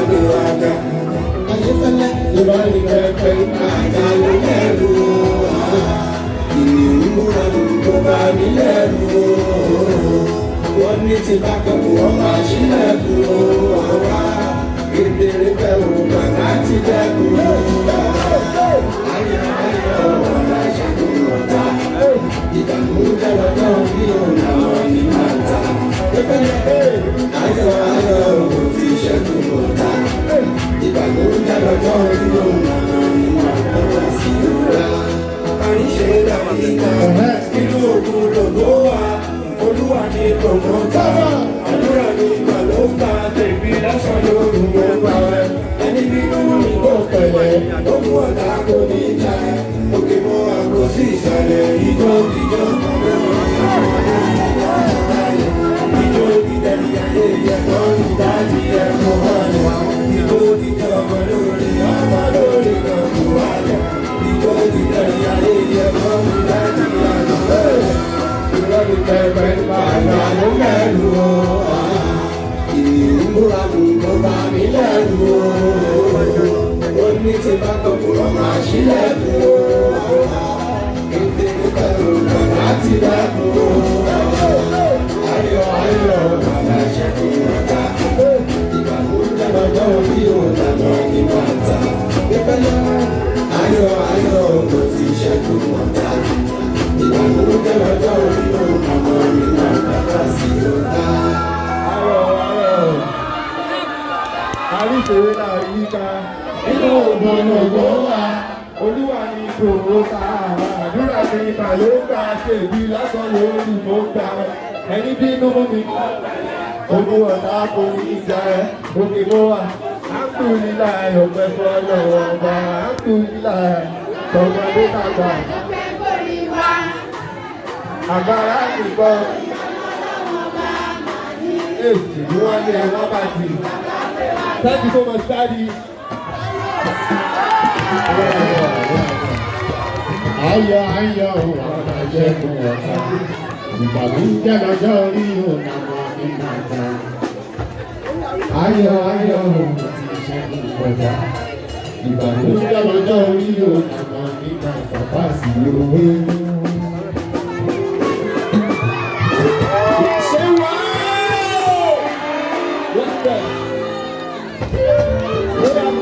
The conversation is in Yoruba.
gbé wa ga. Ayéfẹ́lẹ́ ló bá ní pẹ́pẹ́ àga ló lẹ́rù. Ìrìn múra ló bá mi lẹ́rù. Wọ́n ní ti bá kẹ́kọ̀ọ́ wọn máa ṣílẹ̀kùn ọ̀wá. Kedere bẹ́ẹ̀ wò bàbá ti dẹ́kun. Ayọ̀ ayọ̀ ọ̀la ṣẹ́gun ọ̀tá. Ìdààmú jẹ́ lọ́jọ́ bí òun àwọn ní máa ta. Ayọ̀ ayọ̀ òun ti ṣẹ́gun ọ̀tá. Ìdààmú jẹ́ lọ́jọ́ bí òun àwọn ní máa tọ́wọ́ sí ọ̀la. Àríṣe dàbí kan nínú òkun lòdó wa. Olúwa ní tòmọ́tà. Àdúrà ní ìgbà ló gbà tèmi lásán lóru wọn bá rẹ. Ẹni bínú ní kò pẹ̀lẹ́, ó mú ọ̀tá kò ní ìjà. Òkè mọ́ àgọ́ sí ìsàlẹ̀, ìjọ ìjọ ìjọ ìdẹ̀lẹ̀ ìyẹ̀kọ́ ìdájí ẹ̀kọ́ wáyà. Ìjọ ìjọ ọmọ lórí kan kò wáyà. Ìjọ ìdẹ̀lẹ̀ ìyẹ̀kọ́ ìdájí ẹ̀kọ́ ìrọ̀lù pẹ̀pẹ̀ bàbá ló mẹ́rù o. Ìmúra mú ló bá mi lẹ́rù o. Ó ní ti bá kọ̀kọ̀rọ̀ máa ṣílẹ̀kùn o. Kedere pẹ̀lú bàbá ti dẹ́kun o. Ayọ̀ ayọ̀ bàbá ṣẹ́gun ọ̀tá. Ìbànújẹ́ lọ́jọ́ bí òun lànà ní bàtà. Ayọ̀ ayọ̀ kò ti ṣẹ́gun ọ̀tá. Ìbànújẹ́ lọ́jọ́ bí òun lànà ní bàtà sí ọ̀tá. Àríṣèré náà yí ká nínú ògbọ̀n ọ̀gbọ̀n wa. Olúwa ní ìṣòro ká àdúrà ní ìgbà ló gbà ṣe ìbí lásán lórí mo gbà. Ẹni bínú mi ogun ọ̀tá kò ní ìjà ẹ̀ òkè mọ́ wa. Áńkù nílà ọ̀pẹ fọlọ́ ọba áńkù nílà tọmọdé tàgbà. Àgbàrá nìkan èsì ni wọ́n lé wọ́n bá ti. Thank you so much, Daddy. Ayọ̀ ayọ̀ ọ̀rọ̀ ṣẹ́gun ọ̀tá. Ìbànújẹ́ lọ́jọ́ orí ònàmọ́ ní màtá. Ayọ̀ ayọ̀ ti ṣẹ́gun ọ̀tá. Ìbànújẹ́ lọ́jọ́ orí ònàmọ́ ní màtá. Pàṣẹ òwe. Say wow! What's that? What up?